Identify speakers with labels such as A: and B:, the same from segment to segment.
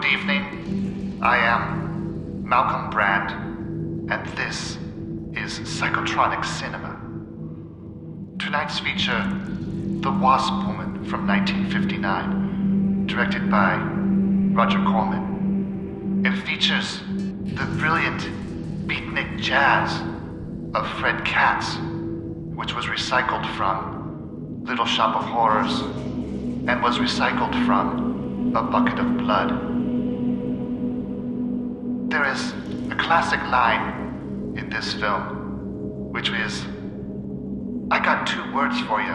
A: evening. I am Malcolm Brand, and this is Psychotronic Cinema. Tonight's feature, The Wasp Woman from 1959, directed by RogerCorman. It features the brilliant beatnik jazz of Fred Katz, which was recycled from Little Shop of Horrors and was recycled from A Bucket of Blood. There is a classic line in this film, which is, "I got 2 words for you,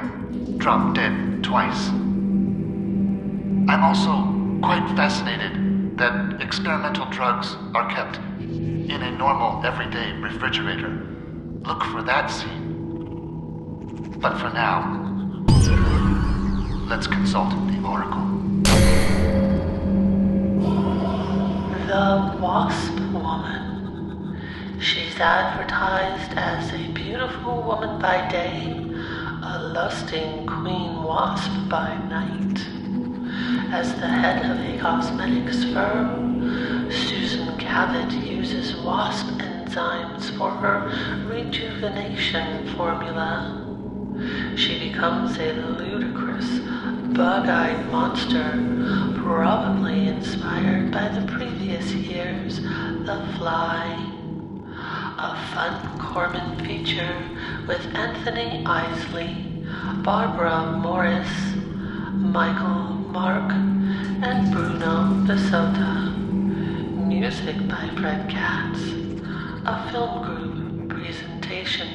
A: drop dead twice." I'm also quite fascinated that experimental drugs are kept in a normal, everyday refrigerator. Look for that scene. But for now, let's consult the oracle.
B: The Wasp Woman. She's advertised as a beautiful woman by day, a lusting queen wasp by night. As the head of a cosmetics firm, Susan Cavett uses wasp enzymes for her rejuvenation formula. She becomes a ludicrous, bug-eyed monster, probably inspired by the previous year's The Fly. A fun Corman feature with Anthony Isley, Barbara Morris, Michael Mark, and Bruno Visota. Music by Fred Katz. A film group presentation.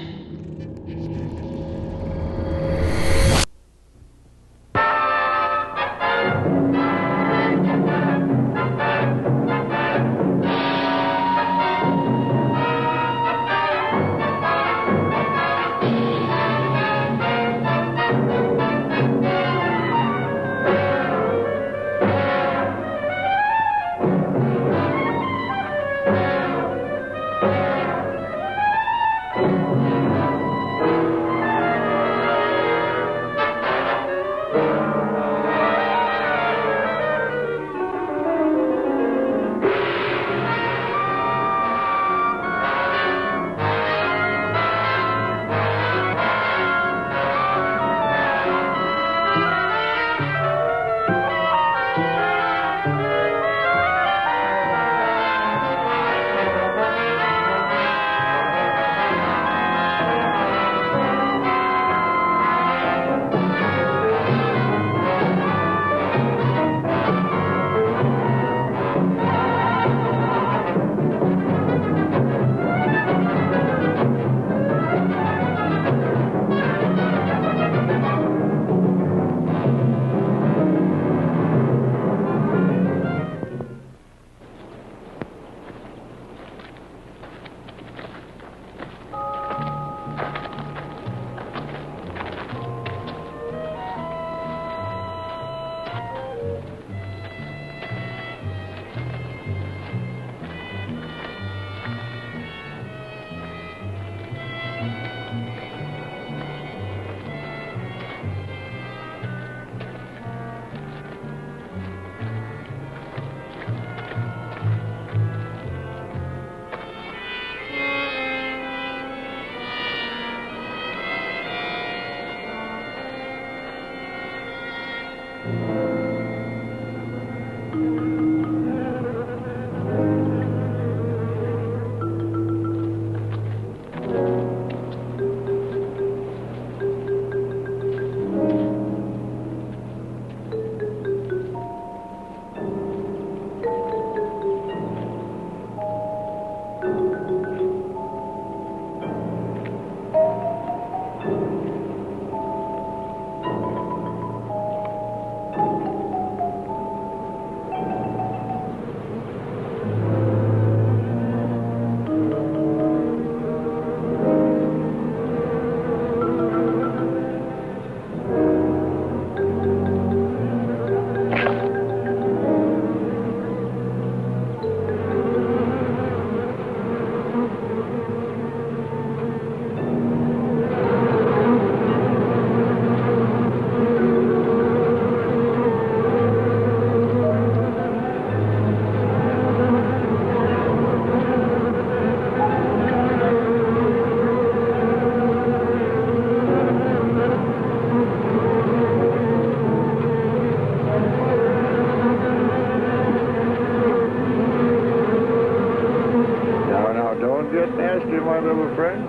C: my little friend.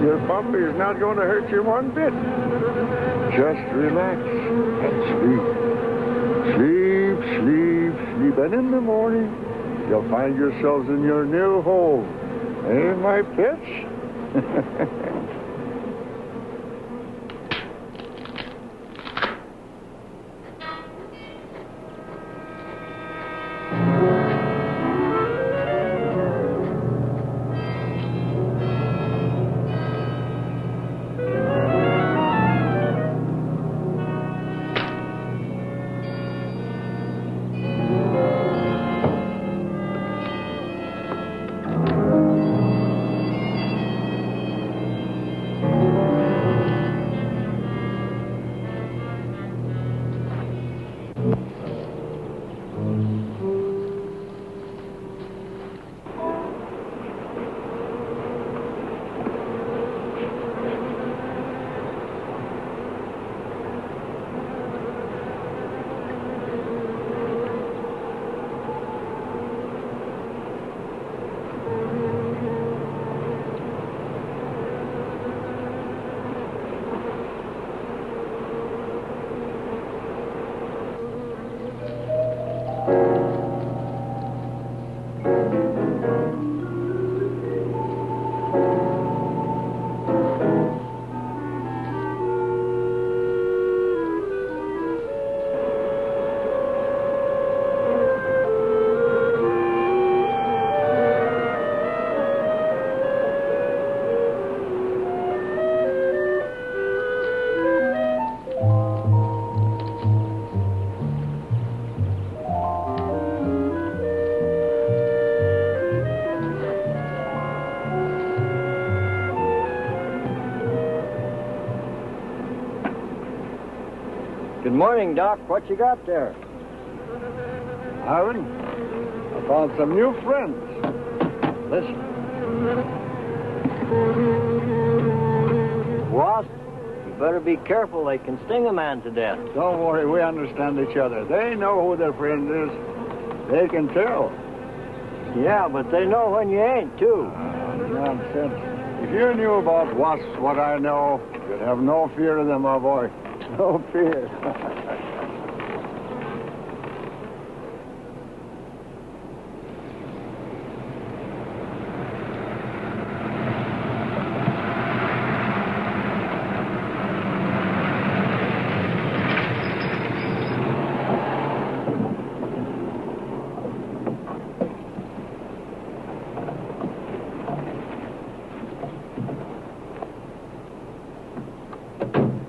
C: Your puppy is not going to hurt you one bit. Just relax and sleep. Sleep, sleep, sleep. And in the morning, you'll find yourselves in your new home. Eh, my pets?
D: Good morning, Doc. What you got there?
C: Aaron, I found some new friends. Listen.
D: Wasp, you better be careful. They can sting a man to death.
C: Don't worry, we understand each other. They know who their friend is. They can tell.
D: Yeah, but they know when you ain't, too.
C: Nonsense. If you knew about wasps what I know, you'd have no fear of them, my boy. No fear.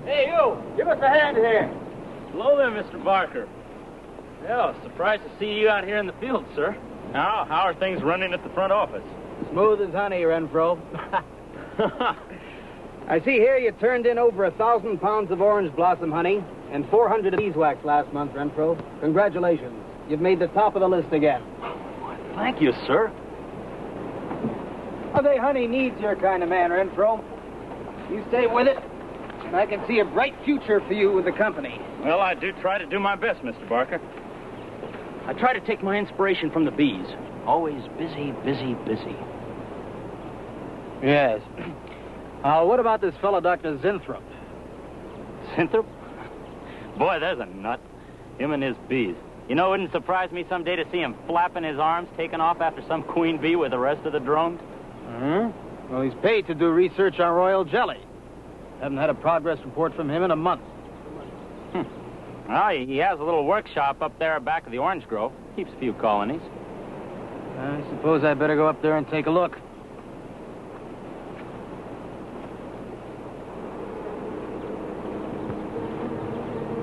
D: Hey, you! Give us a hand here.
E: Hello there, Mr. Barker. Yeah, surprised to see you out here in the field, sir. How are things running at the front office?
F: Smooth as honey, Renfro. I see here you turned in over 1,000 pounds of orange blossom honey and 400 of beeswax last month, Renfro. Congratulations. You've made the top of the list again.
E: Thank you, sir.
F: They honey needs your kind of man, Renfro. You stay with it, and I can see a bright future for you with the company.
E: Well, I do try to do my best, Mr. Barker. I try to take my inspiration from the bees. Always busy, busy, busy.
F: Yes. What about this fellow, Dr. Zinthrop?
E: Zinthrop? Boy, there's a nut. Him and his bees. You know, it wouldn't surprise me someday to see him flapping his arms, taking off after some queen bee with the rest of the drones.
F: Well, he's paid to do research on royal jelly. Haven't had a progress report from him in a month.
E: Well, he has a little workshop up there back of the orange grove. Keeps a few colonies.
F: I suppose I better go up there and take a look.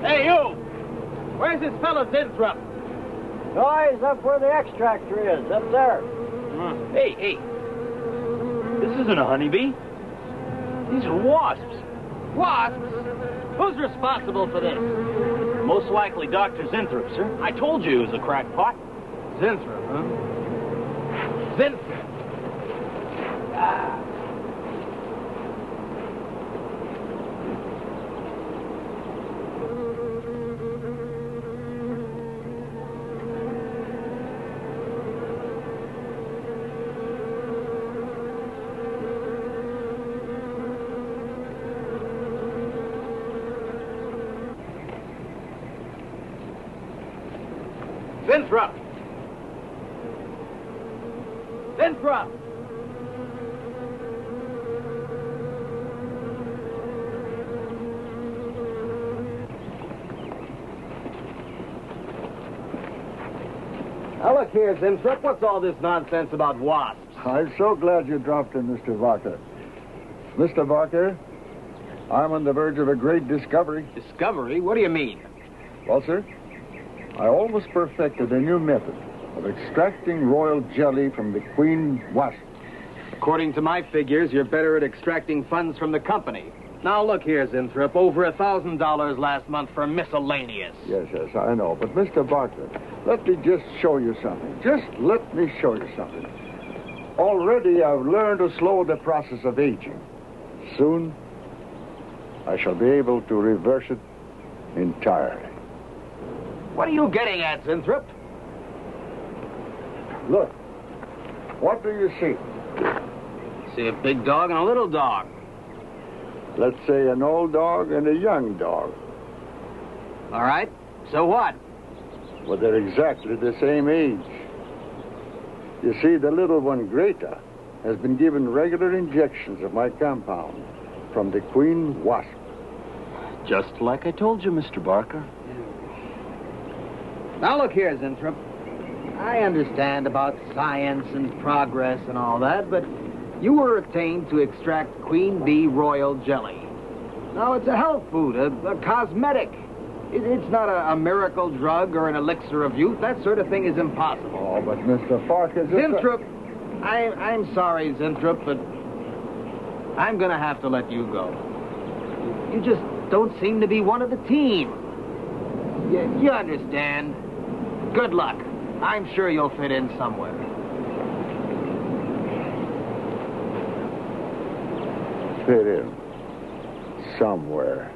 F: Hey, you! Where's this fellow Zinthrop?
D: No, he's up where the extractor is, up there.
E: Hey. This isn't a honeybee. These are wasps.
F: Wasps? Who's responsible for this?
E: Most likely Dr. Zinthrop, sir. I told you he was a crackpot.
F: Zinthrop, huh? Zinthrop. Winthrop! Winthrop! Now look here, Winthrop. What's all this nonsense about wasps?
C: I'm so glad you dropped in, Mr. Barker. Mr. Barker, I'm on the verge of a great discovery.
F: Discovery? What do you mean?
C: Well, sir, I almost perfected a new method of extracting royal jelly from the queen wasp.
F: According to my figures, you're better at extracting funds from the company. Now, look here, Winthrop. Over $1,000 last month for miscellaneous.
C: Yes, I know. But, Mr. Barker, let me just show you something. Just let me show you something. Already, I've learned to slow the process of aging. Soon, I shall be able to reverse it entirely.
F: What are you getting at, Winthrop?
C: Look. What do you see?
F: See a big dog and a little dog.
C: Let's say an old dog and a young dog.
F: All right. So what?
C: Well, they're exactly the same age. You see, the little one, Greta, has been given regular injections of my compound from the queen wasp.
G: Just like I told you, Mr. Barker.
F: Now, look here, Winthrop. I understand about science and progress and all that, but you were attained to extract queen bee royal jelly. Now, it's a health food, a cosmetic. It's not a miracle drug or an elixir of youth. That sort of thing is impossible.
C: Oh, but Mr. Farkas...
F: Winthrop, I'm sorry, Winthrop, but I'm going to have to let you go. You just don't seem to be one of the team. You understand. Good luck. I'm sure you'll fit in somewhere.
C: Fit in. Somewhere.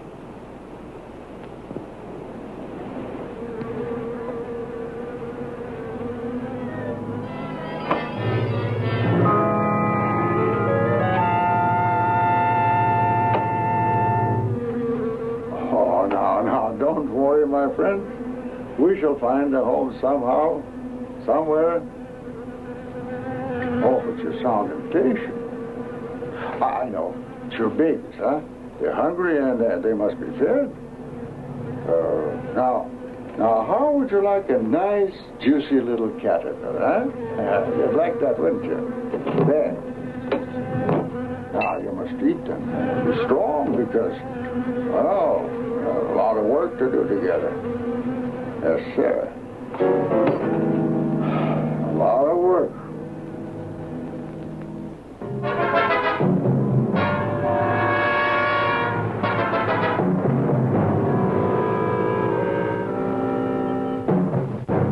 C: Oh, now, don't worry, my friend. We shall find a home somehow, somewhere. Oh, but you sound impatient. I know. It's your babies, huh? They're hungry and they must be fed. Now, how would you like a nice, juicy little caterpillar, huh? You'd like that, wouldn't you? There. Now, you must eat them. Be strong because, well, a lot of work to do together. Yes, sir. A lot of work.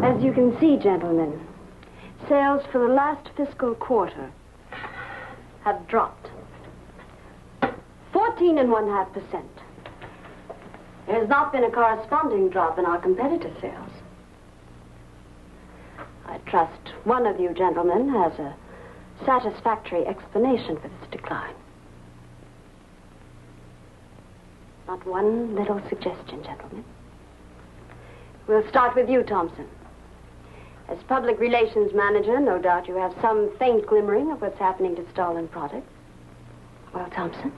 H: As you can see, gentlemen, sales for the last fiscal quarter have dropped 14.5%. There has not been a corresponding drop in our competitor sales. I trust one of you gentlemen has a satisfactory explanation for this decline. Not one little suggestion, gentlemen. We'll start with you, Thompson. As public relations manager, no doubt you have some faint glimmering of what's happening to stolen products. Well, Thompson?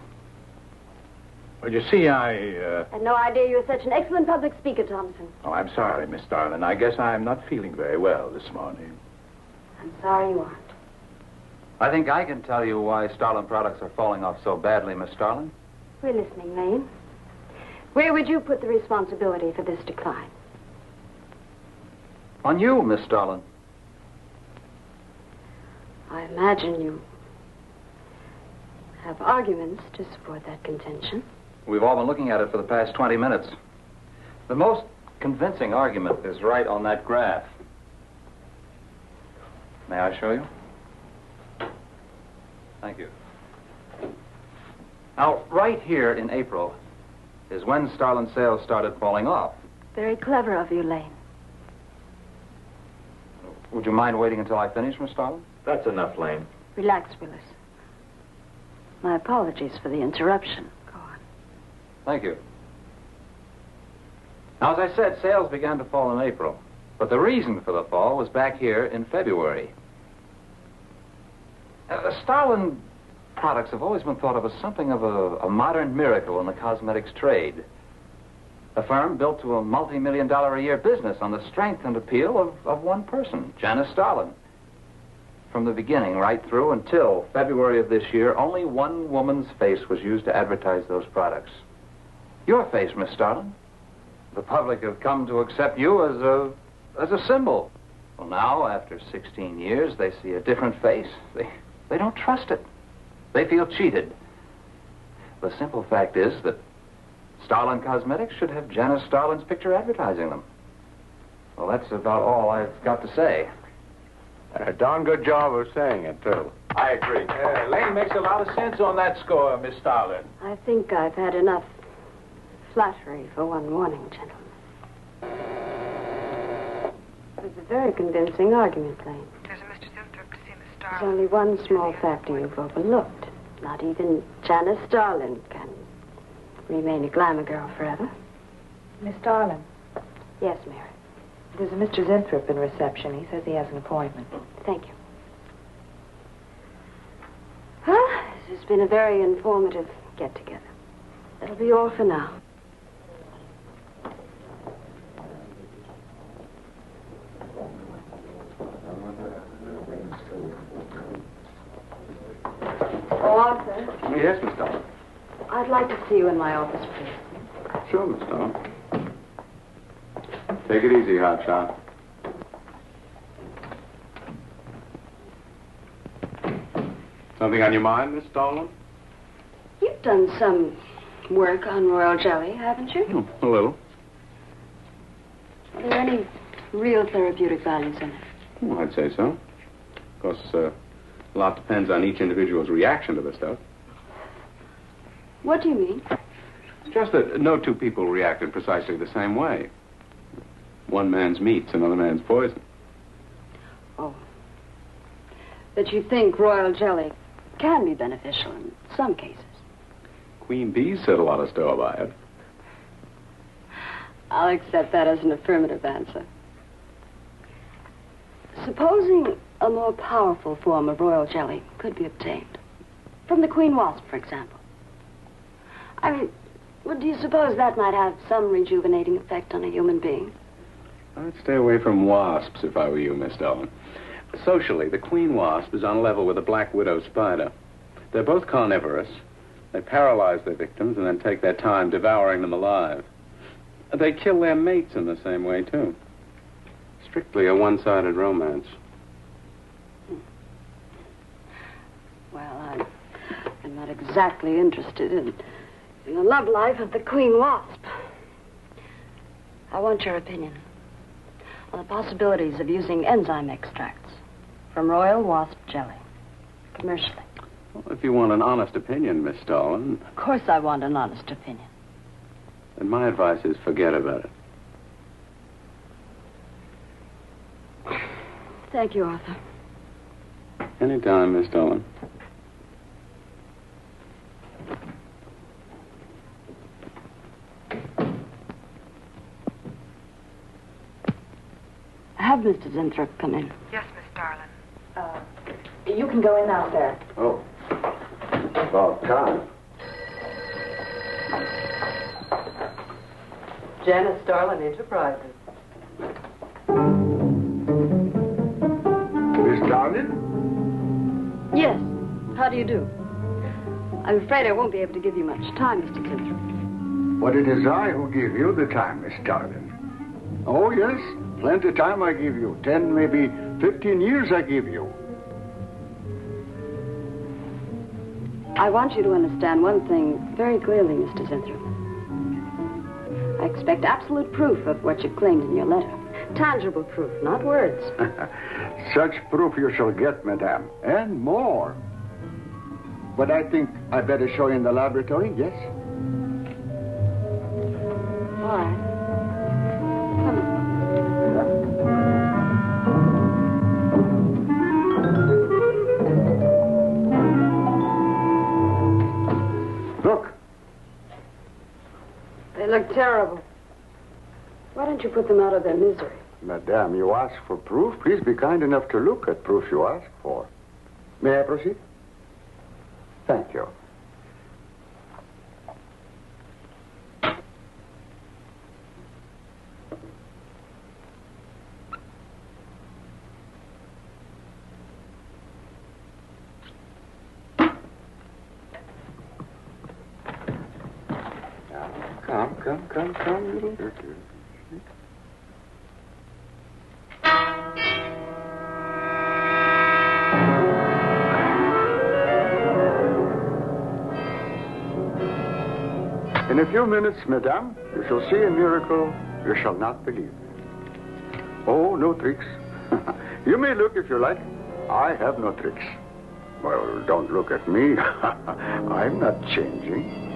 I: Well, you see,
H: I had no idea you were such an excellent public speaker, Thompson.
I: Oh, I'm sorry, Miss Starlin. I guess I'm not feeling very well this morning.
H: I'm sorry you aren't.
J: I think I can tell you why Starlin products are falling off so badly, Miss Starlin.
H: We're listening, Lane. Where would you put the responsibility for this decline?
J: On you, Miss Starlin.
H: I imagine you have arguments to support that contention.
J: We've all been looking at it for the past 20 minutes. The most convincing argument is right on that graph. May I show you? Thank you. Now, right here in April is when Starlin sales started falling off.
H: Very clever of you, Lane.
J: Would you mind waiting until I finish, Miss Starlin?
I: That's enough, Lane.
H: Relax, Willis. My apologies for the interruption. Go on.
J: Thank you. Now, as I said, sales began to fall in April. But the reason for the fall was back here in February. Starlin products have always been thought of as something of a modern miracle in the cosmetics trade. A firm built to a multi-million-dollar-a-year business on the strength and appeal of one person, Janice Starlin. From the beginning right through until February of this year, only one woman's face was used to advertise those products. Your face, Miss Starlin. The public have come to accept you as a symbol. Well, now, after 16 years, they see a different face. They don't trust it. They feel cheated. The simple fact is that Starlin Cosmetics should have Janice Starlin's picture advertising them. Well, that's about all I've got to say.
I: A darn good job of saying it, too. I agree. Lane makes a lot of sense on that score, Miss Starlin.
H: I think I've had enough flattery for one morning, gentlemen. It was a very convincing argument, Lane.
K: There's a Mr. Zinthrop to see Miss
H: There's
K: Starlin.
H: only one small factor you've overlooked. Not even Janice Starlin can remain a glamour girl forever.
K: Miss Starlin,
H: Yes, Mary.
K: there's a Mr. Zinthrop in reception. He says he has an appointment.
H: Thank you. Well, this has been a very informative get-together. That'll be all for now. Oh, Arthur,
I: Yes, Miss Starlin.
H: I'd like to see you in my office, please.
I: Sure, Miss Starlin. Take it easy, hotshot. Something on your mind, Miss Starlin?
H: You've done some work on royal jelly, haven't you?
I: A little.
H: Are there any real therapeutic values in it?
I: Well, I'd say so. Of course, a lot depends on each individual's reaction to the stuff.
H: What do you mean?
I: It's just that no two people react in precisely the same way. One man's meat's another man's poison.
H: Oh. But you think royal jelly can be beneficial in some cases?
I: Queen bees set a lot of store by it.
H: I'll accept that as an affirmative answer. Supposing a more powerful form of royal jelly could be obtained. From the queen wasp, for example. I mean, do you suppose that might have some rejuvenating effect on a human being?
I: I'd stay away from wasps if I were you, Miss Starlin. Socially, the queen wasp is on a level with the black widow spider. They're both carnivorous. They paralyze their victims and then take their time devouring them alive. They kill their mates in the same way, too. Strictly a one-sided romance.
H: Well, I'm not exactly interested in the love life of the queen wasp. I want your opinion on the possibilities of using enzyme extracts from royal wasp jelly, commercially.
I: Well, if you want an honest opinion, Miss Starlin...
H: Of course I want an honest opinion.
I: Then my advice is forget about it.
H: Thank you, Arthur.
I: Anytime, Miss Starlin.
H: Have Mr. Zinthrop come in.
K: Yes, Miss Starlin.
L: You can go in out there.
I: Oh. About time.
L: Janice Starlin Enterprises.
C: Miss Starlin?
H: Yes. How do you do? I'm afraid I won't be able to give you much time, Mr. Zinthrop.
C: But it is I who give you the time, Miss Starlin. Oh, yes. Plenty of time I give you. 10, maybe 15 years I give you.
H: I want you to understand one thing very clearly, Mr. Zinthrop. I expect absolute proof of what you claimed in your letter. Tangible proof, not words.
C: Such proof you shall get, madame. And more. But I think I better show you in the laboratory, yes?
H: All right. Come on.
C: Look.
H: They look terrible. Why don't you put them out of their misery?
C: Madame, you ask for proof. Please be kind enough to look at proof you ask for. May I proceed? Thank you. Come, little. In a few minutes, madame, you shall see a miracle you shall not believe. Oh, no tricks. You may look if you like. I have no tricks. Well, don't look at me. I'm not changing.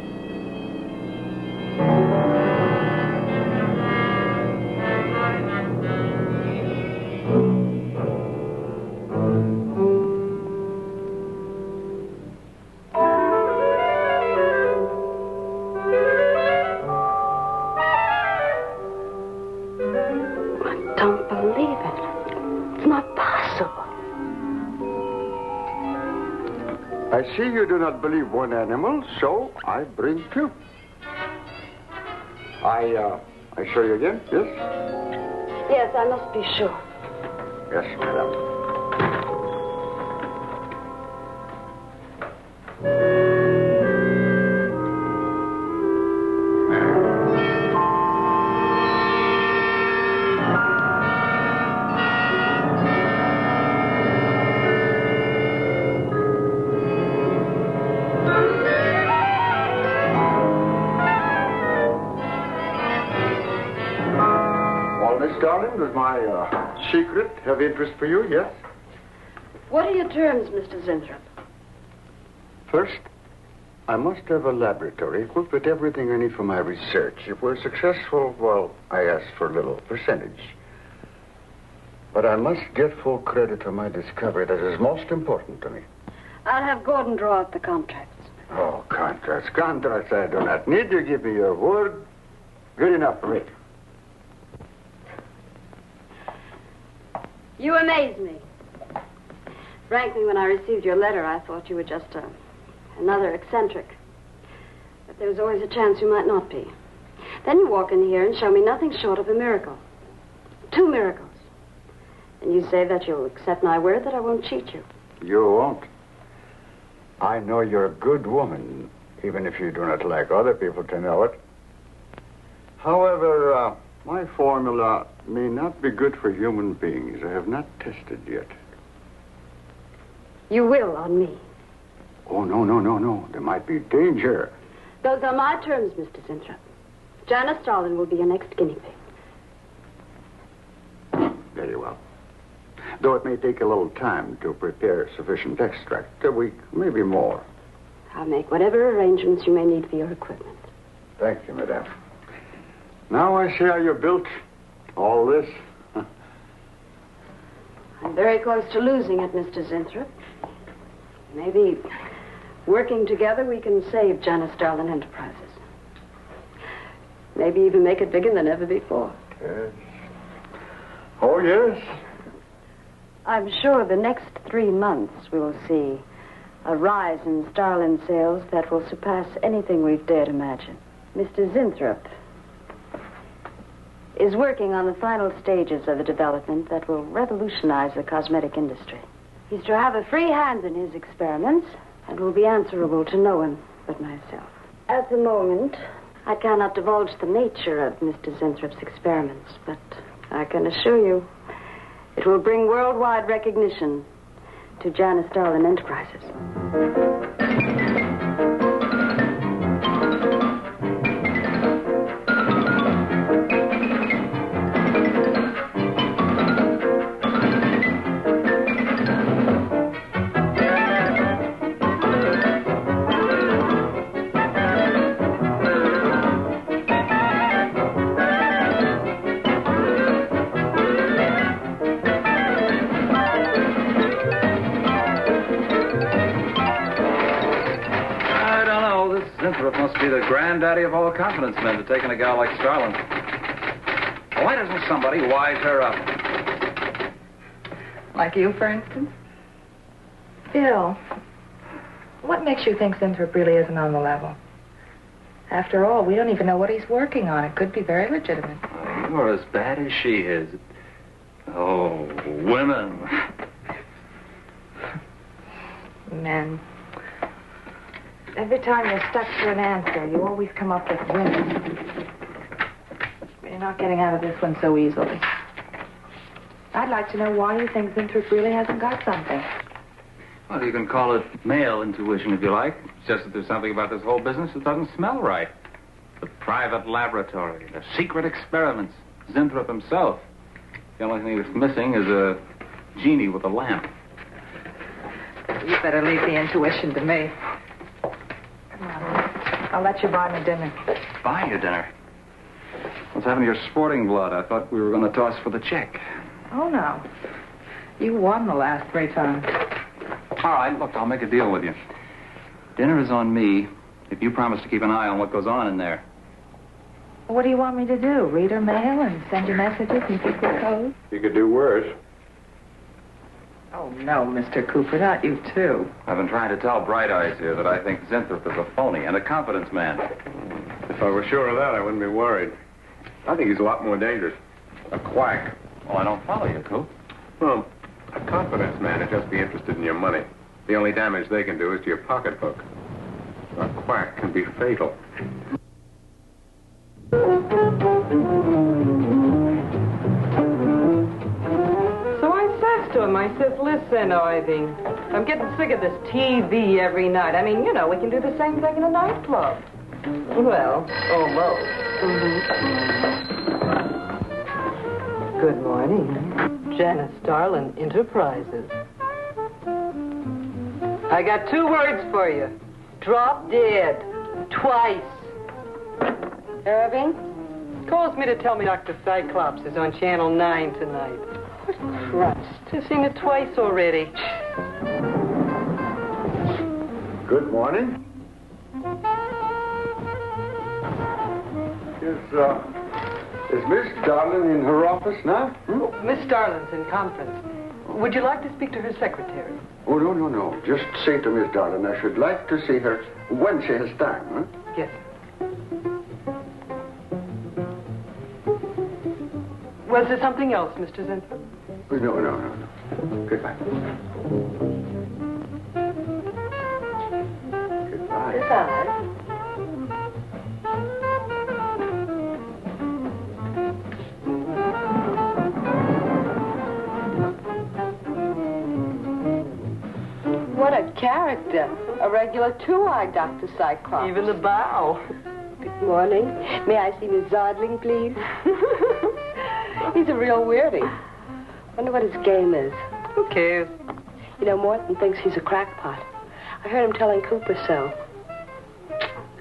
C: I see you do not believe one animal, so I bring two. I show you again, yes?
H: Yes, I must be sure.
C: Yes, madam. Darling, does my secret have interest for you, yes?
H: What are your terms, Mr. Zinthrop?
C: First, I must have a laboratory equipped with everything I need for my research. If we're successful, well, I ask for a little percentage. But I must get full credit for my discovery. That is most important to me.
H: I'll have Gordon draw up the contracts.
C: Oh, contracts. Contracts I do not need. You give me your word. Good enough for me.
H: You amaze me. Frankly, when I received your letter, I thought you were just another eccentric. But there was always a chance you might not be. Then you walk in here and show me nothing short of a miracle. 2 miracles. And you say that you'll accept my word that I won't cheat you.
C: You won't. I know you're a good woman, even if you do not like other people to know it. However, my formula may not be good for human beings. I have not tested yet.
H: You will on me.
C: Oh, no. There might be danger.
H: Those are my terms, Mr. Zinthrop. Janice Starlin will be your next guinea pig.
C: Very well. Though it may take a little time to prepare sufficient extract. A week, maybe more.
H: I'll make whatever arrangements you may need for your equipment.
C: Thank you, madame. Now I see how you're built. All this.
H: I'm very close to losing it, Mr. Zinthrop. Maybe working together we can save Janice Starlin Enterprises. Maybe even make it bigger than ever before.
C: Yes. Oh, yes.
H: I'm sure the next 3 months we will see a rise in Starlin sales that will surpass anything we've dared imagine. Mr. Zinthrop is working on the final stages of a development that will revolutionize the cosmetic industry. He's to have a free hand in his experiments and will be answerable to no one but myself. At the moment, I cannot divulge the nature of Mr. Zinthrop's experiments, but I can assure you it will bring worldwide recognition to Janice Starlin Enterprises.
J: Must be the granddaddy of all confidence men to take in a gal like Starlin. Well, Why doesn't somebody wise her up?
K: Like you, for instance? Bill, what makes you think Zinthrop really isn't on the level? After all, we don't even know what he's working on. It could be very legitimate.
J: You're as bad as she is. Oh, women.
K: Men. Every time you're stuck for an answer, you always come up with women. You're not getting out of this one so easily. I'd like to know why you think Zinthrop really hasn't got something.
J: Well, you can call it male intuition if you like. It's just that there's something about this whole business that doesn't smell right. The private laboratory, the secret experiments, Zinthrop himself. The only thing that's missing is a genie with a lamp.
K: You better leave the intuition to me. Come on. I'll let you buy me dinner.
J: Buy you dinner? What's happened to your sporting blood? I thought we were going to toss for the check.
K: Oh, no. You won the last 3 times.
J: All right, look, I'll make a deal with you. Dinner is on me if you promise to keep an eye on what goes on in there.
K: What do you want me to do? Read her mail and send you messages and keep your code?
C: You could do worse.
K: Oh, no, Mr. Cooper, not you, too.
J: I've been trying to tell Bright Eyes here that I think Zinthrop is a phony and a confidence man.
C: If I were sure of that, I wouldn't be worried. I think he's a lot more dangerous. A quack.
J: Well, I don't follow you, Coop.
C: Well, a confidence man would just be interested in your money. The only damage they can do is to your pocketbook. A quack can be fatal.
L: So I says to him, I says, listen, Irving, I'm getting sick of this TV every night. I mean, you know, we can do the same thing in a nightclub. Well, almost. Good morning. Janice Starlin Enterprises. I got 2 words for you. Drop dead. Twice.
H: Irving?
L: Calls me to tell me Dr. Cyclops is on Channel 9 tonight. What Christ? I've seen it twice already.
C: Good morning. Is Miss Darlin in her office now?
L: Miss Starlin's in conference. Would you like to speak to her secretary?
C: Oh, no. Just say to Miss Darlin I should like to see her when she has time, huh?
L: Yes. Was there something else, Mr. Zinthrop?
C: No. Goodbye. Goodbye.
L: Goodbye.
B: What a character. A regular 2-eyed Dr. Cyclops.
L: Even the bow.
B: Good morning. May I see Miss Zodling, please? He's a real weirdie. Wonder what his game is.
L: Who cares?
B: You know, Morton thinks he's a crackpot. I heard him telling Cooper so.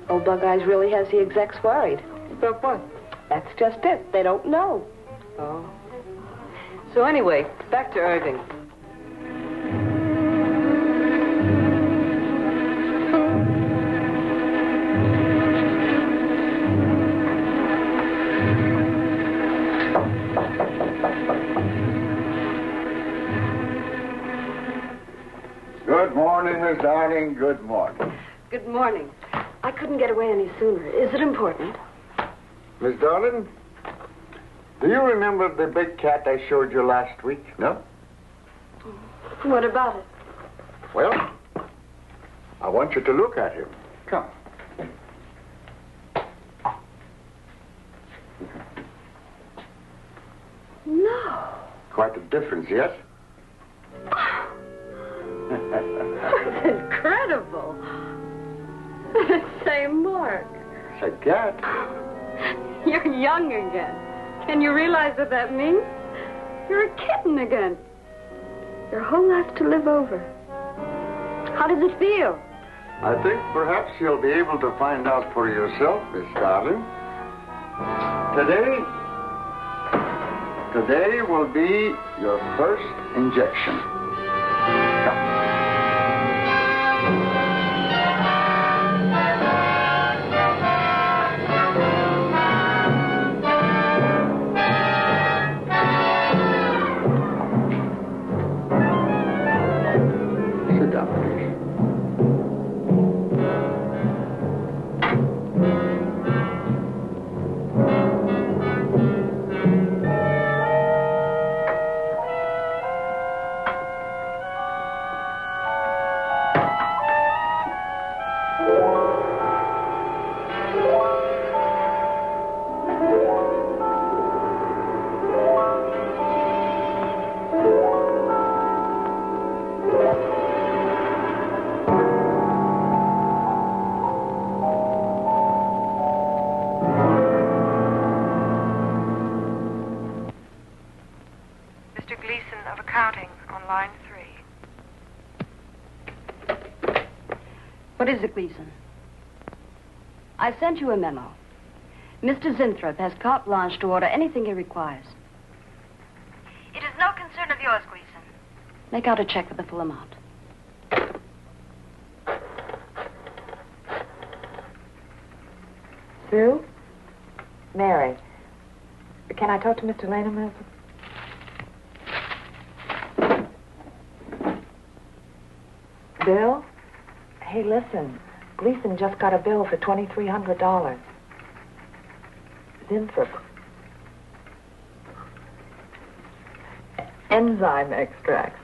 B: Old Bug Eyes really has the execs worried.
L: About what?
B: That's just it. They don't know.
L: Oh. So anyway, back to Irving.
C: Good morning, Miss Darling. Good morning.
H: Good morning. I couldn't get away any sooner. Is it important?
C: Miss Darlin, do you remember the big cat I showed you last week? No?
H: What about it?
C: Well, I want you to look at him. Come.
H: No.
C: Quite a difference, yes?
H: That's incredible. Say, Mark.
C: It's a cat.
H: You're young again. Can you realize what that means? You're a kitten again. Your whole life to live over. How does it feel?
C: I think perhaps you'll be able to find out for yourself, Miss Darling. Today will be your first injection.
K: of accounting on line 3.
H: What is it, Gleason? I sent you a memo. Mr. Zinthrop has carte blanche to order anything he requires. It is no concern of yours, Gleason. Make out a check for the full amount.
K: Sue? Mary. Can I talk to Mr. Lane a minute? Bill? Hey, listen. Gleason just got a bill for $2,300. Zinthrop. Enzyme extracts.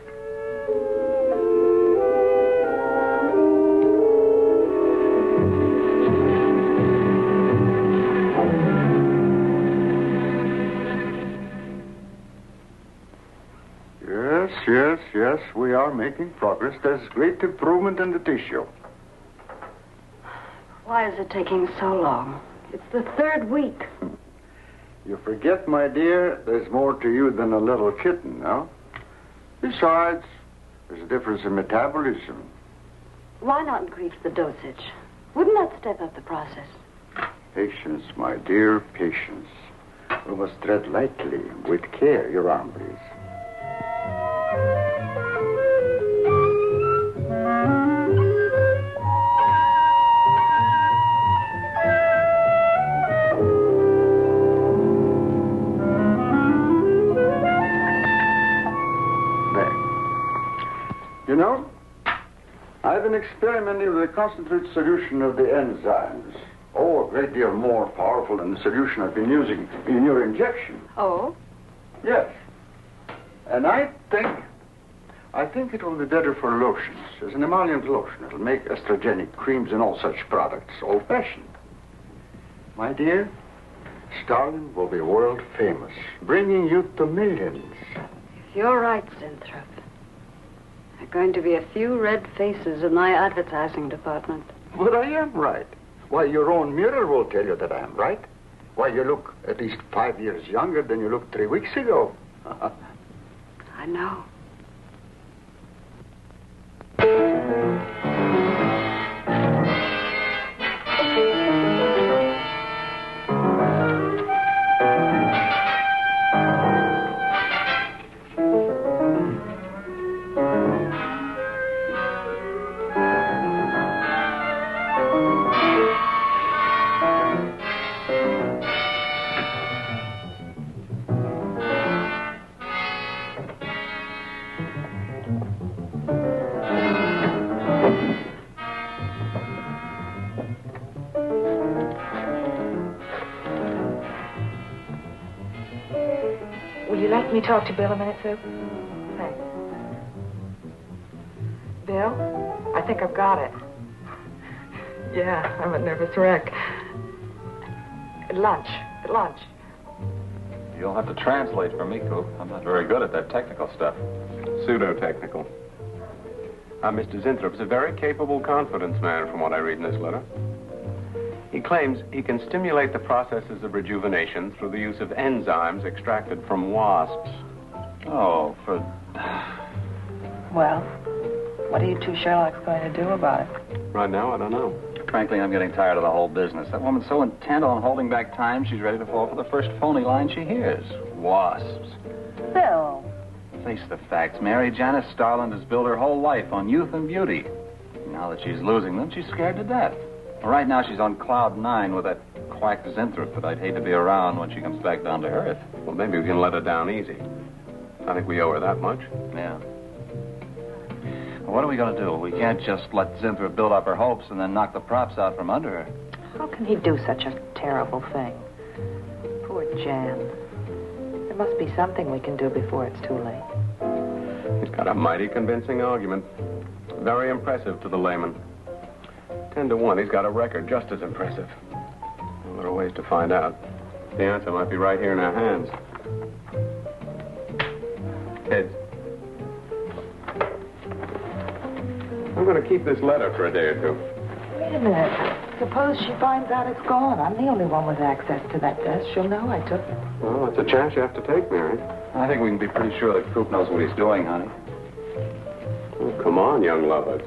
C: Yes, we are making progress. There's great improvement in the tissue.
H: Why is it taking so long? It's the 3rd week.
C: You forget, my dear, there's more to you than a little kitten, no? Besides, there's a difference in metabolism.
H: Why not increase the dosage? Wouldn't that step up the process?
C: Patience, my dear, patience. We must tread lightly, with care, your arm, please. You know, I've been experimenting with a concentrated solution of the enzymes. Oh, a great deal more powerful than the solution I've been using in your injection.
H: Oh?
C: Yes. And I think it will be better for lotions. As an emollient lotion, it'll make estrogenic creams and all such products old-fashioned. My dear, Stalin will be world famous, bringing youth to millions.
H: You're right, Zinthrop. There are going to be a few red faces in my advertising department.
C: But I am right. Why, your own mirror will tell you that I am right. Why, you look at least 5 years younger than you looked 3 weeks ago.
H: I know.
K: Let me talk to Bill a minute, Sue. Thanks. Bill, I think I've got it. Yeah, I'm a nervous wreck. At lunch.
J: You'll have to translate for me, Coop. I'm not very good at that technical stuff.
I: Pseudo-technical. Mr. Zinthrop's a very capable confidence man, from what I read in this letter. He claims he can stimulate the processes of rejuvenation through the use of enzymes extracted from wasps.
J: Oh,
K: Well, what are you two Sherlocks going to do about it?
I: Right now, I don't know.
J: Frankly, I'm getting tired of the whole business. That woman's so intent on holding back time, she's ready to fall for the first phony line she hears. Wasps.
K: Bill.
J: Face the facts, Mary. Janice Starland has built her whole life on youth and beauty. Now that she's losing them, she's scared to death. Right now, she's on cloud 9 with that quack Zinthrop that I'd hate to be around when she comes back down to earth.
I: Well, maybe we can let her down easy. I think we owe her that much.
J: Yeah. Well, what are we going to do? We can't just let Zinthrop build up her hopes and then knock the props out from under her.
K: How can he do such a terrible thing? Poor Jan. There must be something we can do before it's too late.
I: He's got a mighty convincing argument. Very impressive to the layman. 10 to 1, he's got a record just as impressive. Well, there are ways to find out. The answer might be right here in our hands. Heads. I'm going to keep this letter for a day or two.
K: Wait a minute. Suppose she finds out it's gone. I'm the only one with access to that desk. She'll know I took it.
I: Well, it's a chance you have to take, Mary.
J: I think we can be pretty sure that Coop knows what he's doing, honey.
I: Oh, come on, young lovers.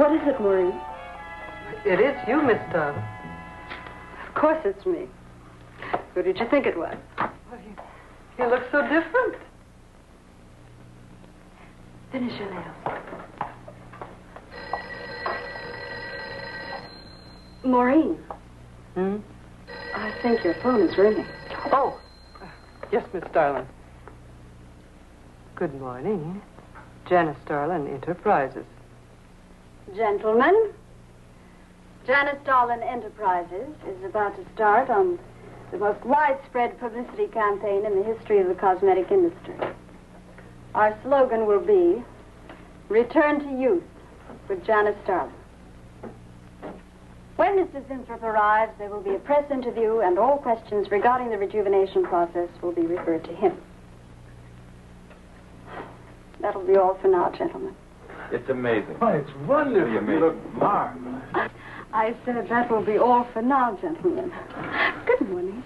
H: What is it, Maureen?
L: It is you, Miss Darling.
H: Of course it's me. Who did you think it was?
L: Well, you look so different.
H: Finish your ladle. Maureen.
L: Hmm?
H: I think your phone is ringing.
L: Oh. Yes, Miss Darling. Good morning. Janice Darlin Enterprises.
H: Gentlemen, Janice Darlin Enterprises is about to start on the most widespread publicity campaign in the history of the cosmetic industry. Our slogan will be, Return to Youth with Janice Darlin. When Mr. Zinthrop arrives, there will be a press interview, and all questions regarding the rejuvenation process will be referred to him. That'll be all for now, gentlemen.
J: It's amazing.
C: Oh, it's wonderful. You look marvelous.
H: I said that will be all for now, gentlemen. Good morning.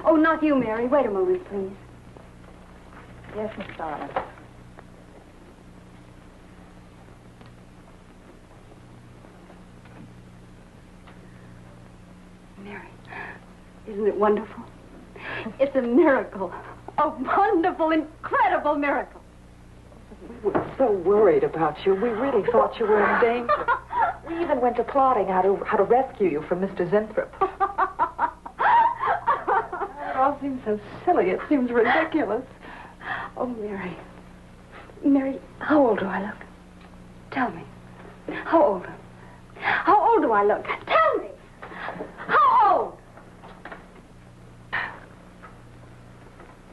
H: Oh, not you, Mary. Wait a moment, please.
K: Yes, Miss Darlin.
H: Mary, isn't it wonderful? It's a miracle. A wonderful, incredible miracle.
K: We were so worried about you. We really thought you were in danger. We even went to plotting how to rescue you from Mr. Zinthrop. It all seems so silly. It seems ridiculous.
H: Oh, Mary. Mary, how old do I look? Tell me. How old? How old do I look? Tell me. How old?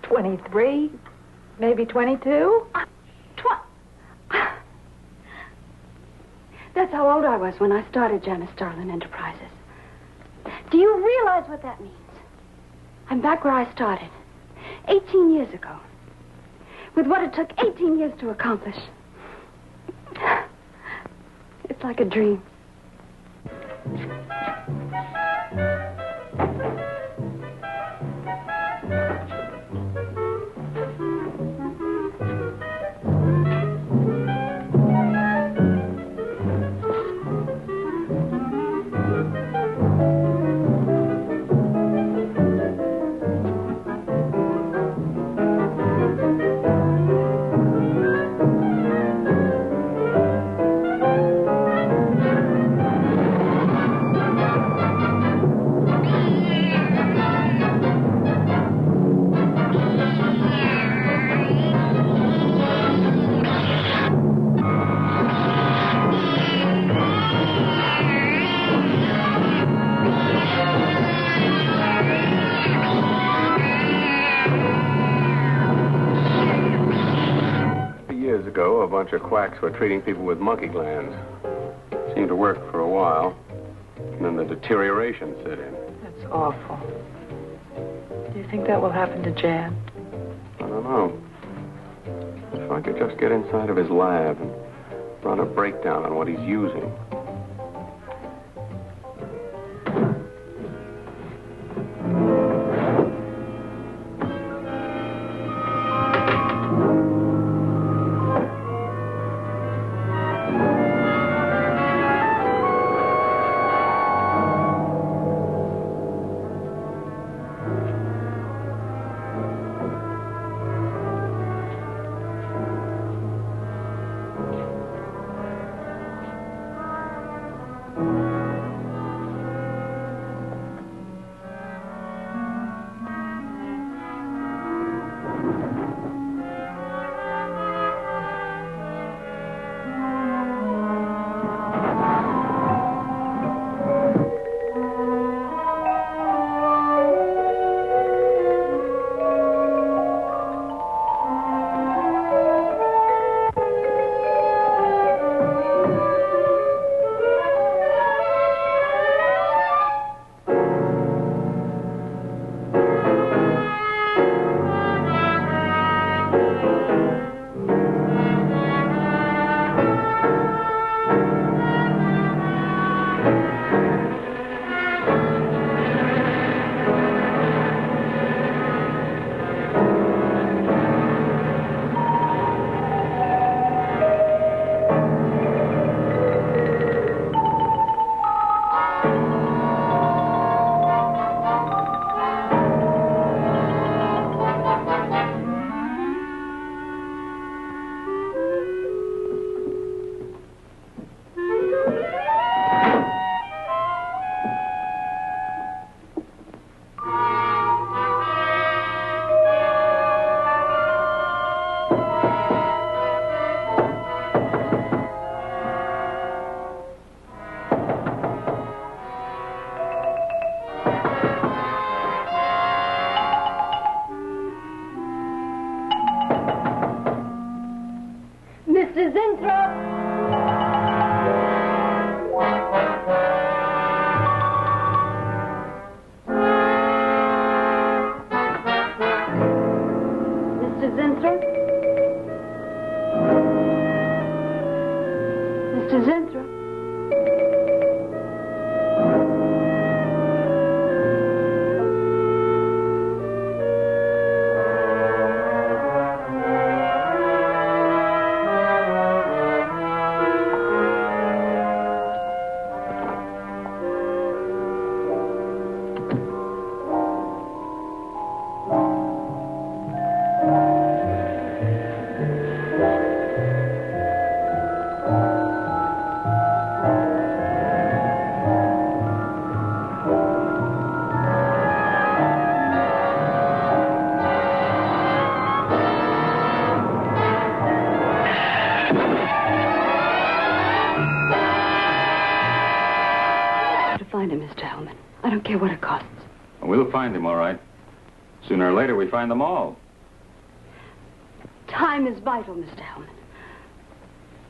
K: 23, maybe 22.
H: That's how old I was when I started Janice Starlin Enterprises. Do you realize what that means? I'm back where I started, 18 years ago, with what it took 18 years to accomplish. It's like a dream.
I: A bunch of quacks were treating people with monkey glands. Seemed to work for a while, and then the deterioration set in.
K: That's awful. Do you think that will happen to Jan?
I: I don't know. If I could just get inside of his lab and run a breakdown on what he's using.
B: find him, Mr. Hellman. I don't care what it costs.
I: We'll find him, all right. Sooner or later, we find them all.
B: Time is vital, Mr. Hellman.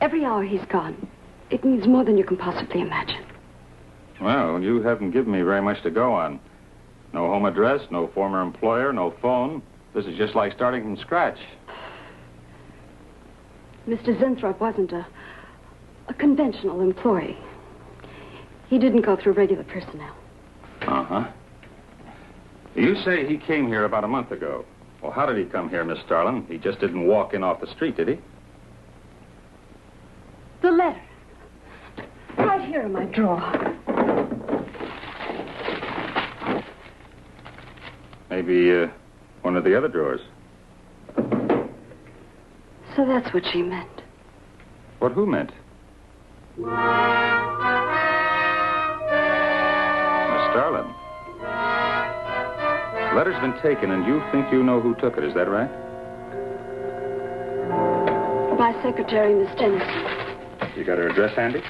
B: Every hour he's gone, it means more than you can possibly imagine.
I: Well, you haven't given me very much to go on. No home address, no former employer, no phone. This is just like starting from scratch.
B: Mr. Zinthrop wasn't a conventional employee. He didn't go through regular personnel.
I: Uh-huh. You say he came here about a month ago. Well, how did he come here, Miss Starlin? He just didn't walk in off the street, did he?
B: The letter. Right here in my drawer.
I: Maybe one of the other drawers.
B: So that's what she meant.
I: What who meant? Miss Starlin. The letter's been taken, and you think you know who took it. Is that right?
B: My secretary, Miss Tennyson.
I: You got her address handy?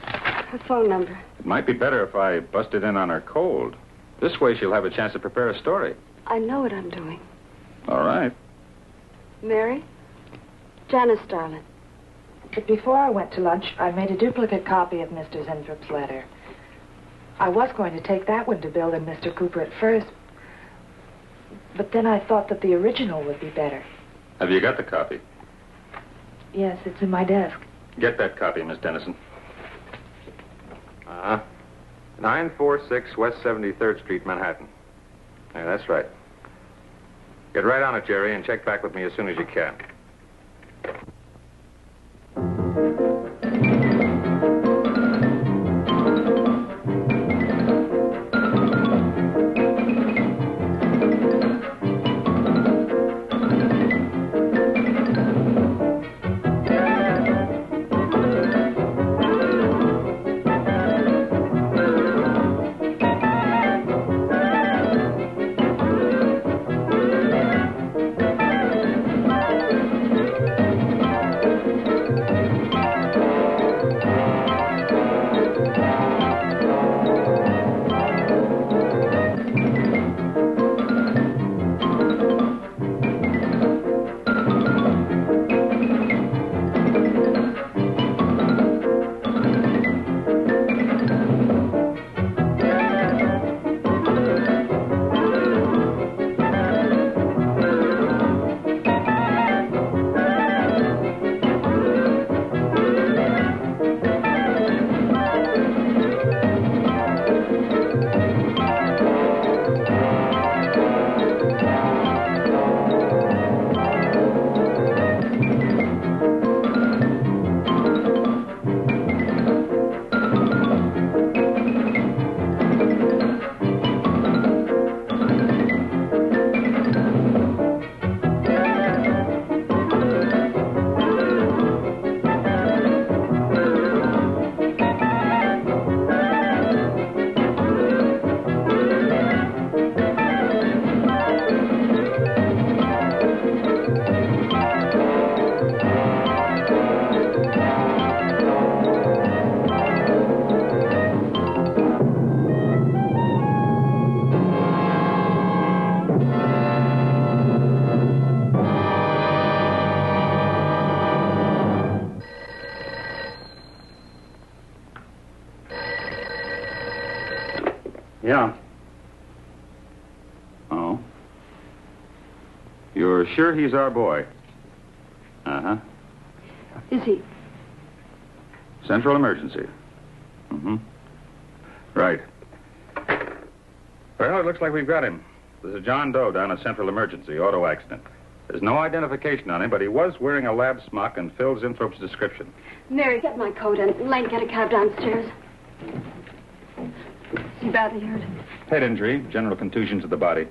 B: Her phone number.
I: It might be better if I busted in on her cold. This way she'll have a chance to prepare a story.
B: I know what I'm doing.
I: All right.
B: Mary? Janice Starlin.
K: But before I went to lunch, I made a duplicate copy of Mr. Zinthrup's letter. I was going to take that one to Bill and Mr. Cooper at first, but then I thought that the original would be better.
I: Have you got the copy?
K: Yes, it's in my desk.
I: Get that copy, Miss Dennison.
M: 946 West 73rd Street, Manhattan. Yeah, that's right. Get right on it, Jerry, and check back with me as soon as you can.
I: Yeah. Oh. You're sure he's our boy? Uh-huh.
B: Is he?
I: Central emergency. Mm-hmm. Right. Well, it looks like we've got him. There's a John Doe down at Central Emergency, auto accident. There's no identification on him, but he was wearing a lab smock and Phil Zinthrope's description.
B: Mary, get my coat and Lane, get a cab downstairs. Is he badly hurt?
I: Head injury, general contusion to the body.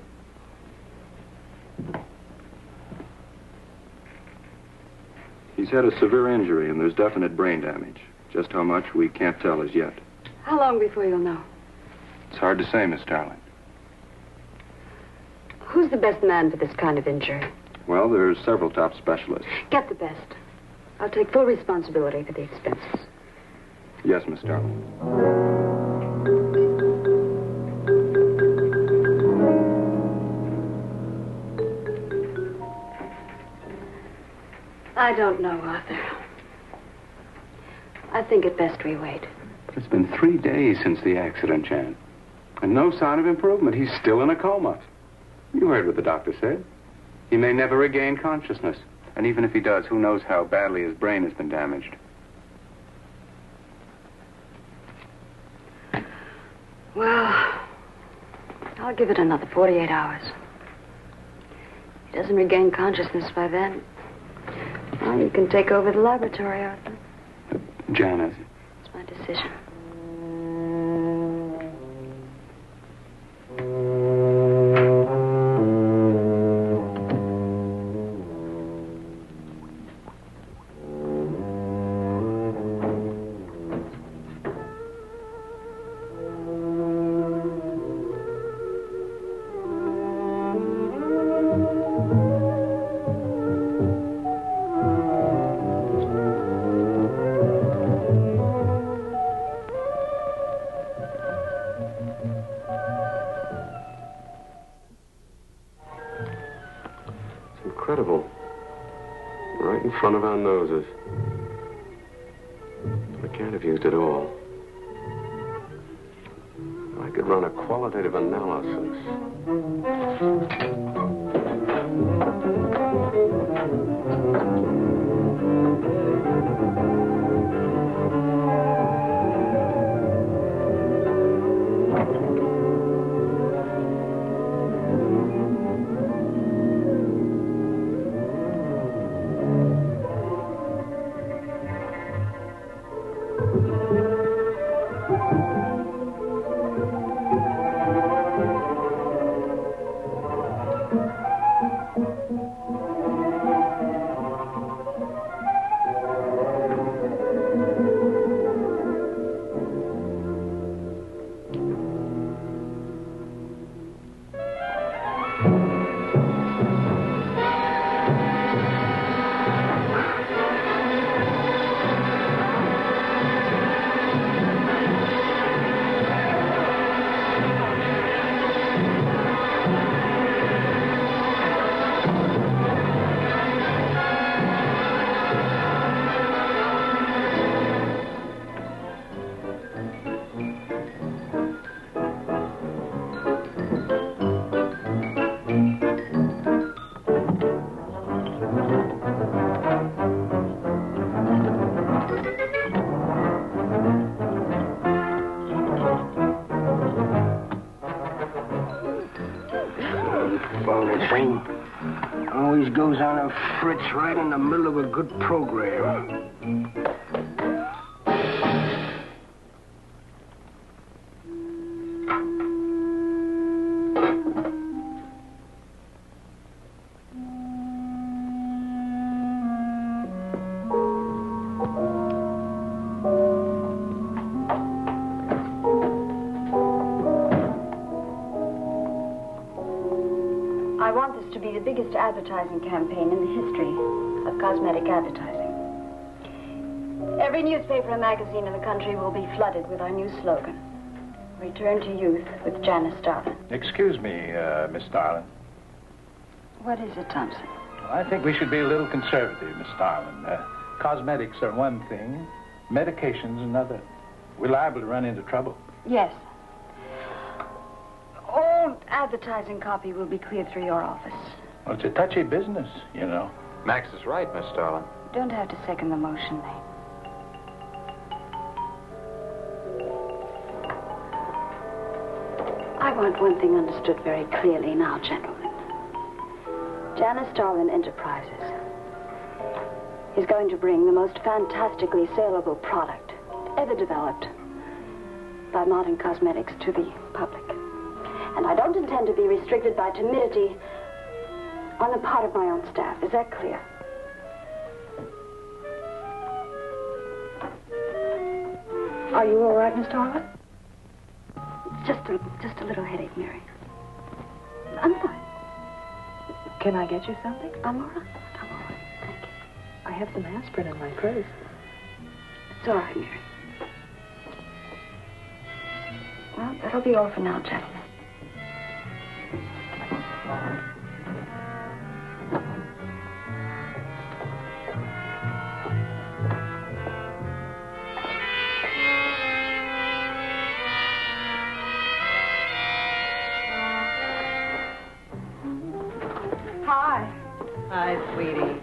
M: He's had a severe injury, and there's definite brain damage. Just how much, we can't tell as yet.
B: How long before you'll know?
M: It's hard to say, Miss Starling.
B: Who's the best man for this kind of injury?
M: Well, there's several top specialists.
B: Get the best. I'll take full responsibility for the expenses.
M: Yes, Miss Starling.
H: I don't know, Arthur. I think it best we wait.
I: It's been 3 days since the accident, Jan. And no sign of improvement. He's still in a coma. You heard what the doctor said. He may never regain consciousness. And even if he does, who knows how badly his brain has been damaged.
H: Well, I'll give it another 48 hours. If he doesn't regain consciousness by then, well, you can take over the laboratory, Arthur.
I: Janet.
H: It's my decision.
N: Incredible. Right in front of our noses. I can't have used it all. I could run a qualitative analysis.
F: Always goes on a fritz right in the middle of a good program.
H: I want this to be the biggest advertising campaign in the history of cosmetic advertising. Every newspaper and magazine in the country will be flooded with our new slogan, Return to Youth with Janice Starlin.
O: Excuse me, Miss Starlin.
H: What is it, Thompson?
O: I think we should be a little conservative, Miss Starlin. Cosmetics are one thing, medications another. We're liable to run into trouble.
H: Yes. All advertising copy will be cleared through your office.
O: Well, it's a touchy business, you know.
J: Max is right, Miss Starlin.
H: You don't have to second the motion, Lane. I want one thing understood very clearly now, gentlemen. Janice Starlin Enterprises is going to bring the most fantastically saleable product ever developed by modern cosmetics to the public. And I don't intend to be restricted by timidity on the part of my own staff. Is that clear? Are you all right, Miss Starlin? Just a little headache, Mary. I'm fine.
K: Can I get you something?
H: I'm all right. I'm all right. Thank you.
K: I have some aspirin in my purse.
H: It's all right, Mary. Well, that'll be all for now, gentlemen.
L: Hi, sweetie.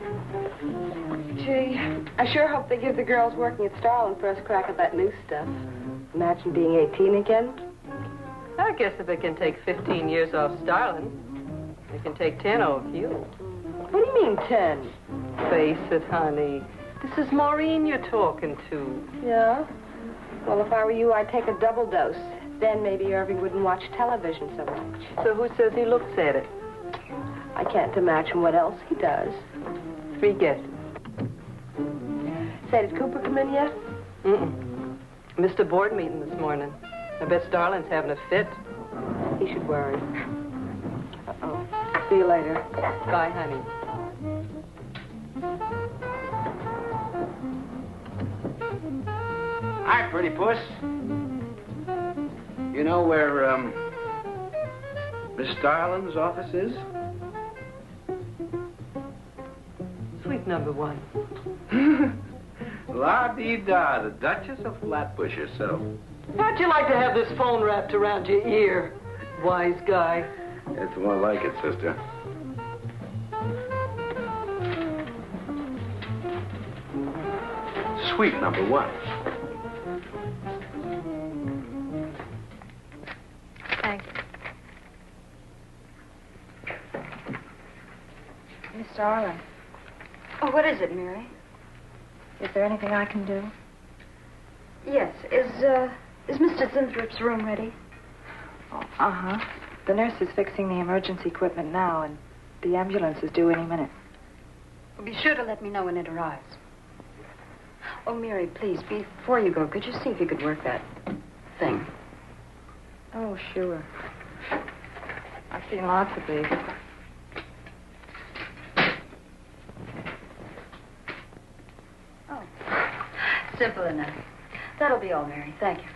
L: Gee, I sure hope they give the girls working at Starland first crack at that new stuff. Imagine being 18 again. I guess if it can take 15 years off Starland, it can take 10 off you. What do you mean 10? Face it, honey. This is Maureen you're talking to. Yeah? Well, if I were you, I'd take a double dose. Then maybe Irving wouldn't watch television so much. So who says he looks at it? I can't imagine what else he does. 3 guesses. Say, did Cooper come in yet? Mm-mm. Missed a board meeting this morning. I bet Starlin's having a fit. He should worry. Uh-oh. See you later. Bye, honey.
F: Hi, pretty puss. You know where, Miss Starlin's office is?
L: Suite number 1.
F: La-dee-da, the Duchess of Flatbush herself.
L: How'd you like to have this phone wrapped around your ear, wise guy?
F: It's more like it, sister. Suite number 1.
K: Thanks. Miss Starling.
H: Oh, what is it, Mary?
K: Is there anything I can do?
H: Yes. Is Mr. Zinthrop's room ready?
K: Uh-huh. The nurse is fixing the emergency equipment now, and the ambulance is due any minute.
H: Well, be sure to let me know when it arrives. Oh, Mary, please, before you go, could you see if you could work that thing?
K: Oh, sure. I've seen lots of these.
H: Oh, simple enough. That'll be all, Mary. Thank you.